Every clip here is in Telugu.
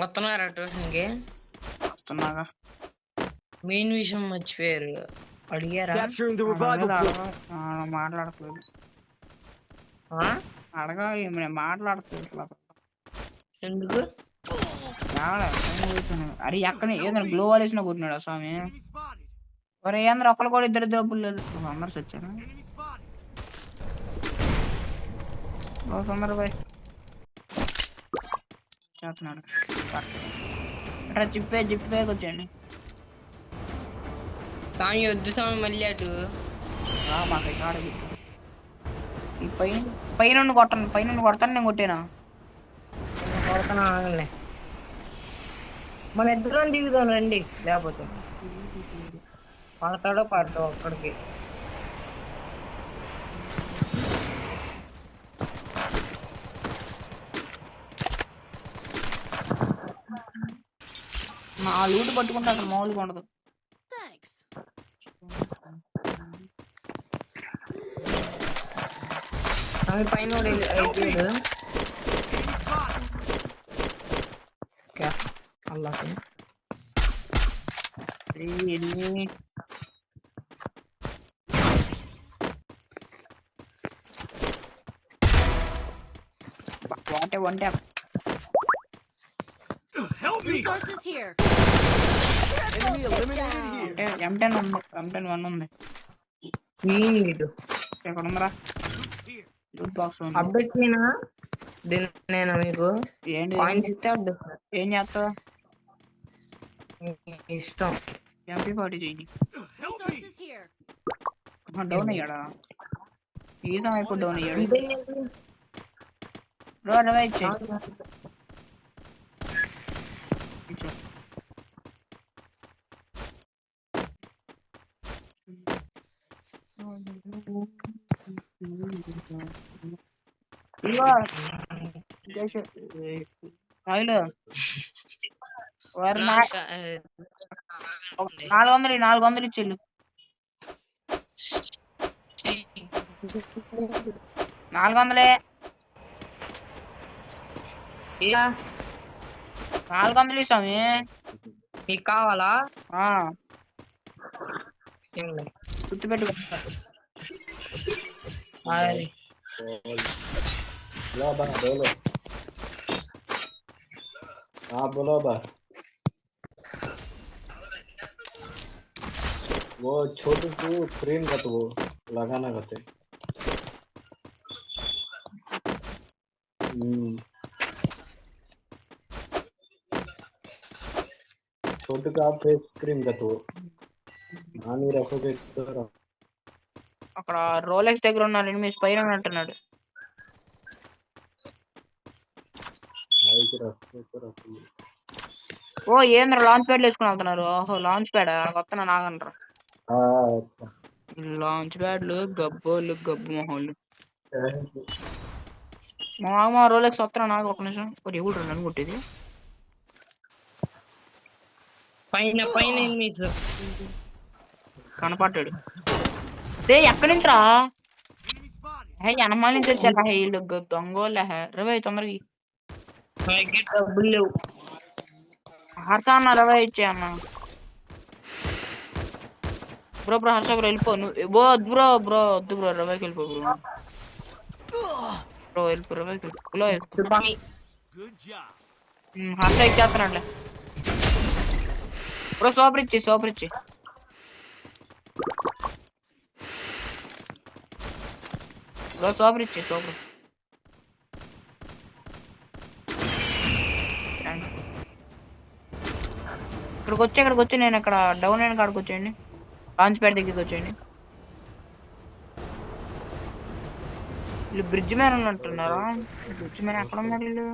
వస్తున్నారా ట్యూషన్కి? వస్తున్నాగా. మెయిన్ విషయం మర్చిపోయారు, అడిగారా? మాట్లాడట్లేదు. అడగాలి, మాట్లాడట్లేదు అసలు. ఎందుకు? అరే ఎక్కడ ఏదైనా గ్లో వాలేసిన కొట్టినాడు స్వామి. ఒరే ఏంద్ర ఒకళ్ళు కూడా ఇద్దరు డబ్బులు లేదు. అందరు వచ్చారు తొందర బాయ్ చేస్తున్నాడు. అట్లా జిప్పే వచ్చేయండి స్వామి. వద్దు స్వామి, మళ్ళీ అటు మాకు కాడ ఈ పైన కొడతాను నేను కొట్టేనా? ఆగండి, మన ఇద్దరం దిగుదాం రండి, లేకపోతే పడతాడో ఒక్కడికి. నా లూటు పట్టుకుంటే అసలు మామూలుగా ఉండదు. పైన అల్లాకి వన్ ట్యాప్. M10 ఉంది, M10 1 ఉంది. ఎక్కడ ఉందరా? లూట్ బాక్స్ అప్డేట్ నేను మీకు ఏంటి కాయిన్స్ ఇస్తే అప్డేట్. ఏం చేస్తావు? ఇష్టం. MP40 చెయ్యి. డౌన్ అయ్యాడా? ఈ సమయం ఎప్పుడు డౌన్ అయ్యాడు? రో ఇచ్చేయి. ఆయిల్ 400 ఇచ్చేళ్ళు. 400 స్వామి. మీకు కావాలా? గుర్తుపెట్టు. बोलो बा। वो छोटू को फ्रेम का तो वो लगाना करते। छोटू का फेस क्रीम का तो నాని రఫోకే అక్కడ రోలెక్స్ దగ్గర ఉన్నారు ఎనిమిస్ పైన అంటున్నాడు. ఓ ఏంద్ర లాంచ్ ప్యాడ్ వేసుకుని వెళ్తున్నారు. ఓహో లాంచ్ ప్యాడ్ వస్తున్నా నాగండ్రా. లాంచ్ ప్యాడ్లు గబ్బోళ్ళు గబ్బు మొహోళ్ళు. మా రోలెక్స్ వస్తున్నా నాకు ఒక నిమిషం. ఎవడు నన్ను కొట్టేది? పైన కనపడ్డాడు. రే ఎక్కడి నుంచి రా? ఎనమాల నుంచి వచ్చారా? వీళ్ళు దొంగోళ్ళ రవై తొందరగా డబ్బులు లేవు. హర్ష అన్న రవై ఇచ్చే అన్న. బ్రో హర్ష బ్రో వెళ్ళిపో. నువ్వు వద్దు బ్రో రవైకి వెళ్ళిపో బ్రో వెళ్ళిపో రవైకి వెళ్ళిపో. హర్ష ఇచ్చేస్తున్నాడులే బ్రో. సూపర్ ఇచ్చి బ్రో. సూపర్ ఇక్కడికి వచ్చి నేను ఇక్కడ డౌన్ అయిన కాడికి వచ్చేయండి. లాంచ్ ప్యాడ్ దగ్గరికి వచ్చేయండి. వీళ్ళు బ్రిడ్జ్ మీద ఉన్నట్టున్నారా? బ్రిడ్జ్ మీద ఎక్కడ ఉన్నారు వీళ్ళు?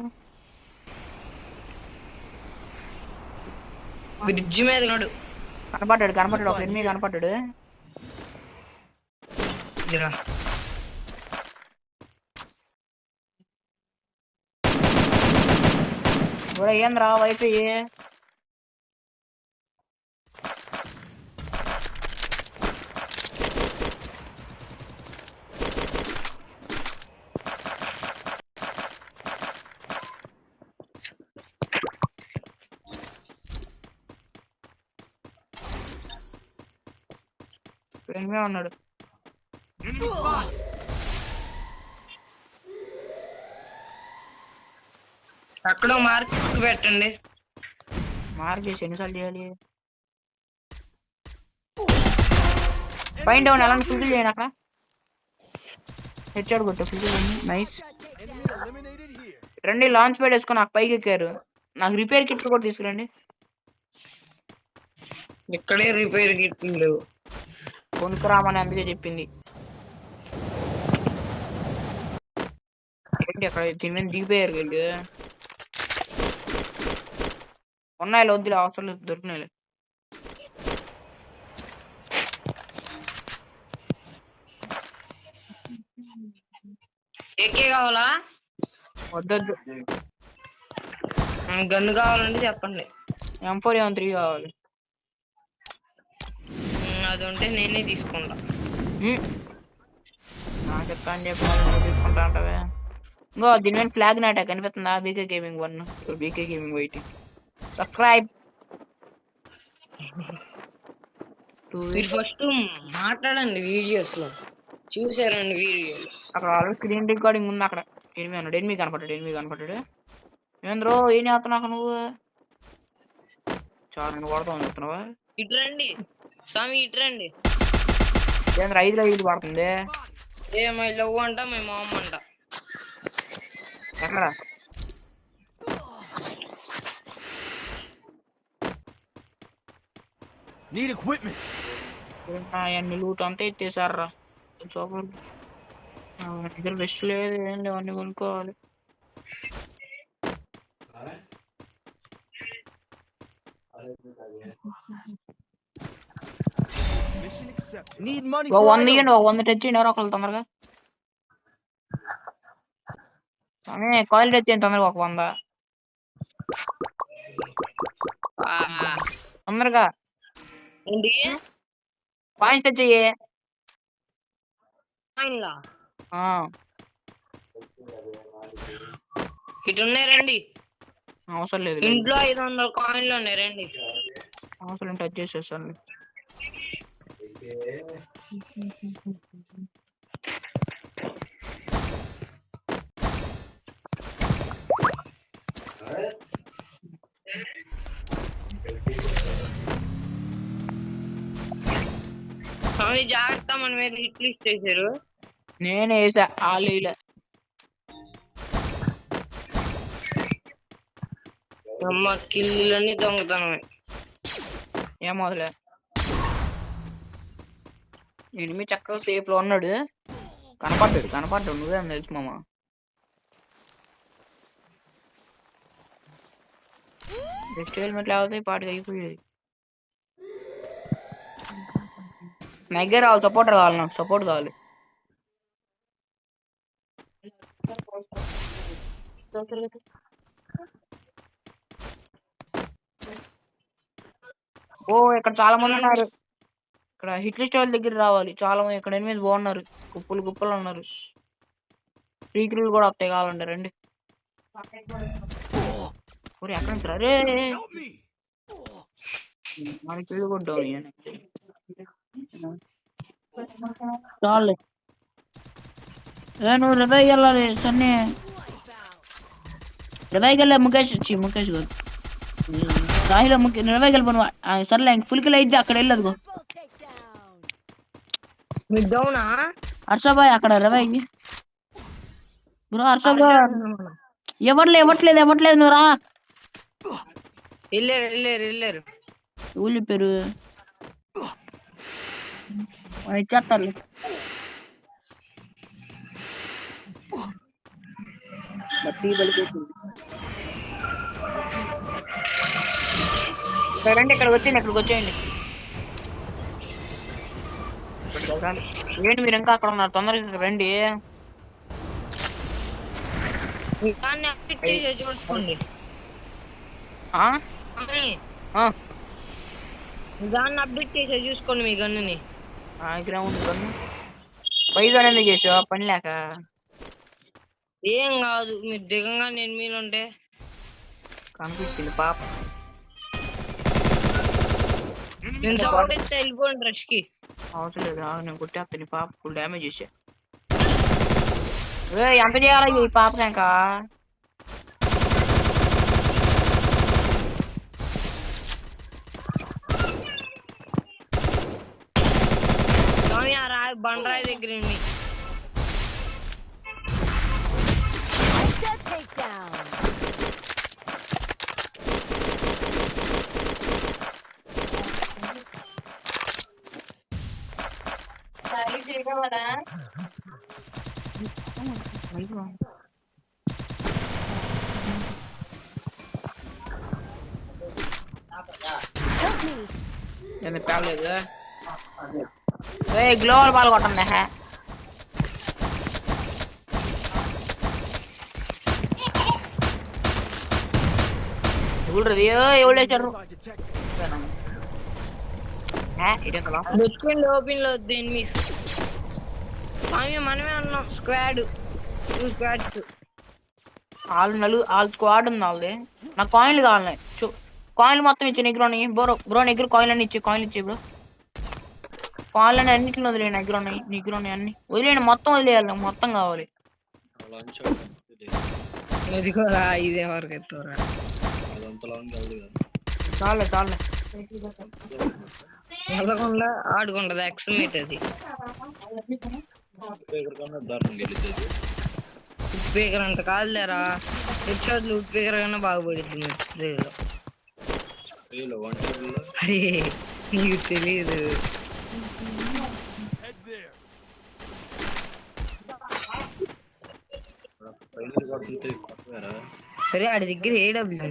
బ్రిడ్జ్ మీద కనపడ్డాడు. ఒక ఎనిమిది కనపడ్డాడు. ఏంద్రా వైఫై? ఎనిమిది ఉన్నాడు. అక్కడ మార్క్ పెట్టండి. మార్క్ చేసి ఎన్నిసార్లు చేయాలి? ఫైన్ డౌన్ అలాంటి ఫుల్ చేయండి అక్కడ. హెచ్ఆర్ కొట్టు ఫుల్ నైస్. రండి లాంచ్ ప్యాడ్ వేసుకొని నాకు పైకి ఎక్కారు. నాకు రిపేర్ కిట్ కూడా తీసుకురండి. ఇక్కడే రిపేర్ కిట్ లేవు. కొనుక్కురామని అందుకే చెప్పింది. ఏంటి అక్కడ తిని దిగిపోయారు వీళ్ళు. ఉన్నాయి వద్దులే, అవసరం లేదు, దొరికినాయి. ఏకే కావాలా? వద్దొద్దు, గన్ను కావాలంటే చెప్పండి. M4 M3 కావాలి. అది ఉంటే నేనే తీసుకుంటా. నాకు చెప్తా అని చెప్పి తీసుకుంటా అంటావే. ఇంకో దీని మీద ఫ్లాగ్ నాటా కనిపిస్తుందా? BK gaming 1, BK gaming white. Subscribe. మీరు ఫస్ట్ మాట్లాడండి వీడియోస్ లో. చూసారండి వీడియోలు. అక్కడ ఆల్రెడీ స్క్రీన్ రికార్డింగ్ ఉంది. అక్కడ ఎనిమిది అన్నాడు. ఎనిమిది కనపడ్డాడు. ఏంద్రో ఏం చేస్తున్నావు నువ్వు? చాలా నేను కొడతావు చెప్తున్నావా? ఇటు రండి స్వామి, ఇటు రండి. ఏంద్ర 5 పడుతుంది. మై లవ్ అంట, మై మామ్ అంట. ఎక్కడ? Need equipment. అన్ని లూట్ అంతా ఎత్తేసారా. సూపర్. దగ్గర బెస్ట్ లేదు, ఏం లేవు, అన్ని కొనుక్కోవాలి. Mission accepted. Need money ఒక for 100 items. ఇవ్వండి, ఒక 100 తెచ్చేయండి ఎవరో ఒకళ్ళు తొందరగా. కాయిల్ తెచ్చేయండి తొందరగా, ఒక 100 తొందరగా. ఏంటి కాయిన్స్ తెచ్చేయి. ఇటు ఉన్నాయి రండి. అవసరం లేదు, ఇంట్లో 500 కాయిన్లు ఉన్నాయి రండి. అవసరం టచ్ చేసేస్తాను. స్వామి జాగ్రత్త, మన మీద హిట్ లిస్ట్ చేశారు. నేనే వేసా ఆలీల. అమ్మ కిల్లులన్నీ దొంగతనమే. ఏం మొదలే. ఎనిమిది చక్కగా సేఫ్ లో ఉన్నాడు. కనపడ్డాడు నువ్వేం తెలుసు మామ. నెక్స్ట్ హెల్మెట్ లేకపోతే పాటికి అయిపోయేది. నగ్గర రావాలి, సపోర్టర్ కావాలి, నాకు సపోర్ట్ కావాలి. ఓ ఇక్కడ చాలా మంది ఉన్నారు. ఇక్కడ హిట్ లిస్ట్ వాళ్ళ దగ్గర రావాలి చాలా మంది. ఇక్కడ ఎనిమిది బాగున్నారు, గుప్పలు ఉన్నారు. ఫ్రీకిల్లు కూడా వస్తాయి, కావాలంటే రండి. ఎక్కడ నుంచి రే Help me. మనకి ఇల్లు కొట్టావు. చాలు నువ్వు రివైకి వెళ్ళాలి. సన్నీ రివైకి వెళ్ళా. ముఖేష్ కాదు రాహిలో రివైకి వెళ్ళిపోను. సర్లే ఇంక ఫుల్కి అయితే అక్కడ వెళ్ళదు. హర్షబాయ్ అక్కడ రివైకి బ్రో. హర్షబాయ్ ఇవ్వట్లేదు నువ్వు రా. వెళ్ళారు ఊళ్ళి పేరు ఇచ్చేస్తారు. రండి ఇక్కడికి వచ్చేయండి. ఏంటి మీరు ఇంకా అక్కడ ఉన్నారు? తొందరగా రండి. చూసుకోండి. దాన్ని అప్డేట్ చేసే చూసుకోండి మీ గన్నుని. గ్రౌండ్ గన్ను పైగా ఎందుకు చేసావా? పని లేక. ఏం కాదు, మీరు దిగంగా నేను మీలుంటే కనిపించింది పాప. నేను సపోర్ట్ ఇస్తే వెళ్ళిపోండి రష్ కి. అవసరం లేదు నేను కొట్టేస్తాను ఈ పాప ఫుల్ డ్యామేజ్ చేసా ఎంత చేయాలి ఈ పాపకి ఇంకా స్వామి ఆ బండరాయి దగ్గర ఉంది. Takedown. నేను పేలేదు గ్లోవల్ బాల్ కొట్టండి ఎవరు ఎవరు By detected. ఇదేంతలో పెట్టుకోండి ఓపెన్ లో వద్దు ఎనిమిస్. స్వామి మనమే అన్నాం స్క్వాడ్ 2 స్క్వాడ్స్. వాళ్ళ స్క్వాడ్ ఉంది వాళ్ళది నాకు కాయిన్లు కావాలి కాయిన్లు మొత్తం ఇచ్చి నెగ్రోని బ్రో నెగ్రో కాయిన్ అని ఇచ్చి కాయిన్లు ఇచ్చి బ్రో కాయిన్లు అని అన్నింటిని వదిలేయండి నెగ్రోని అన్ని వదిలేయండి మొత్తం వదిలేయాలి మొత్తం కావాలి ఎదిగోరా ఇదే వరకు ఎత్తురా. చాలే ఎదగకుండా ఆడుకుంటది ఎక్స్మేట్ అది. ఉప్పేకర్ అంత కాదులేరా. హెడ్షాట్లు ఉప్పేకర్ కన్నా బాగుపడింది అరే నీకు తెలీదు. Head there. సరే ఆడి దగ్గర ఏడబ్ల్యూ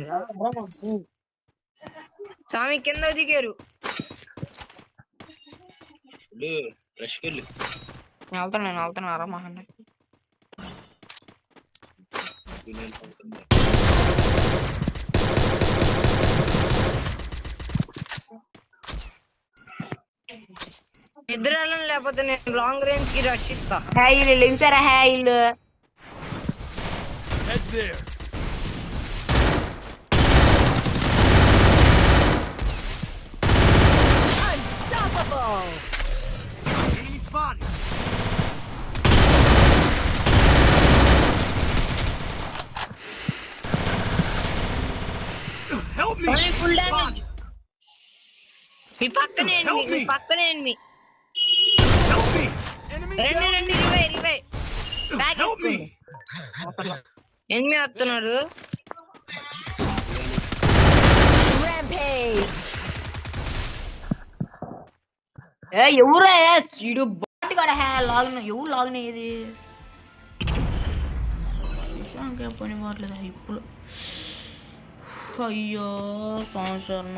స్వామి కింద దిగారు. నేను వెళ్తాను ఆరామహండి ఇద్దరు వెళ్ళండి లేకపోతే నేను లాంగ్ రేంజ్ కి రష్ ఇస్తా. హ్యాయిల్ లేవుతారా హ్యాయిల్ Head there. Unstoppable. Enemy spotted. Help me. Full damage. మీ పక్కనే enemy. Help me. Enemy down. రెండు రివై బ్యాక్ Help me. ఎనిమి వస్తున్నాడు. Rampage. ఎవరే చీడు బాటి కూడా లాగిన ఎవరు లాగిన ఇది పని పోవట్లేదా ఇప్పుడు అయ్యో స్పాన్సర్